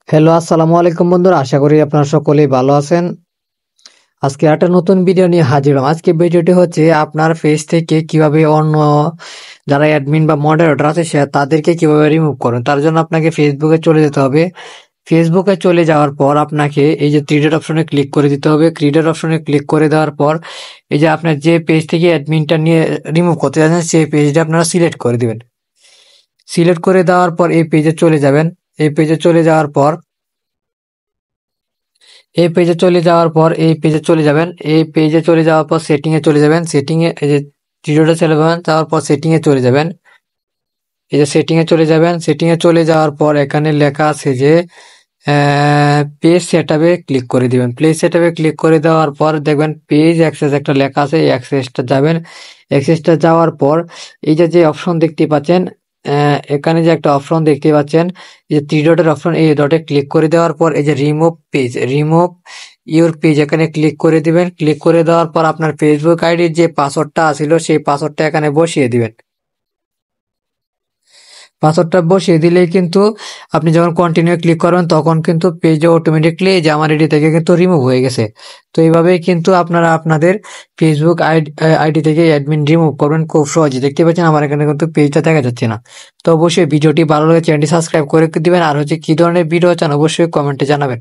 Hello, আসসালামু আলাইকুম বন্ধুরা। আশা করি আপনারা সকলেই ভালো আছেন। আজকে একটা নতুন ভিডিও নিয়ে হাজির হলাম। আজকে ভিডিওটি হচ্ছে আপনার পেজ থেকে কিভাবে অন্য যারা অ্যাডমিন বা মডারেটর আছে তাদেরকে কিভাবে রিমুভ করবেন। তার জন্য আপনাকে ফেসবুকে চলে যেতে হবে। ফেসবুকে চলে যাওয়ার পর আপনাকে এই যে থ্রি ডট অপশনে ক্লিক করে দিতে হবে। থ্রি ডট অপশনে ক্লিক করে দেওয়ার পর এই যে আপনার যে পেজ থেকে অ্যাডমিনটা নিয়ে রিমুভ করতে যাচ্ছেন সেই পেজটা আপনারা সিলেক্ট করে দিবেন। সিলেক্ট করে দেওয়ার পর এই পেজে চলে যাবেন। এই পেজে চলে যাওয়ার পর এই পেজে চলে যাওয়ার পর এই পেজে চলে যাবেন। এই পেজে চলে যাওয়ার পর সেটিং এ চলে যাবেন। সেটিং এ এই যে ভিডিওটা চলে যাবেন, যাওয়ার পর সেটিং এ চলে যাবেন। এই যে সেটিং এ চলে যাবেন। সেটিং এ চলে যাওয়ার পর এখানে লেখা আছে যে পেজ সেটআপে ক্লিক করে দিবেন। পেজ সেটআপে ক্লিক করে দেওয়ার পর দেখবেন পেজ অ্যাক্সেস একটা লেখা আছে, এই অ্যাক্সেসটা যাবেন। অ্যাক্সেসটা যাওয়ার পর এই যে অপশন দেখতে পাচ্ছেন, এখানে যে একটা অপশন দেখতে পাচ্ছেন, এই যে থ্রি ডটের অপশন, এই ডটে ক্লিক করে দেওয়ার পর এই যে রিমুভ ইউর পেজ এখানে ক্লিক করে দিবেন। ক্লিক করে দেওয়ার পর আপনার ফেসবুক আইডির যে পাসওয়ার্ডটা ছিল সেই পাসওয়ার্ডটা এখানে বসিয়ে দিবেন। পাসওয়ার্ডটা বসিয়ে দিলেই কিন্তু আপনি যখন কন্টিনিউ ক্লিক করবেন তখন কিন্তু পেজে অটোমেটিকলি যে আমার আইডি থেকে কিন্তু রিমুভ হয়ে গেছে। তো এইভাবেই কিন্তু আপনারা আপনাদের ফেসবুক আইডি থেকে অ্যাডমিন রিমুভ করবেন খুব সহজে। দেখতে পাচ্ছেন আমার এখানে কিন্তু পেজটা দেখা যাচ্ছে না। তো অবশ্যই ভিডিওটি ভালো লাগে চ্যানেলটি সাবস্ক্রাইব করে দিবেন। আর হচ্ছে কি ধরনের ভিডিও চান অবশ্যই কমেন্টে জানাবেন।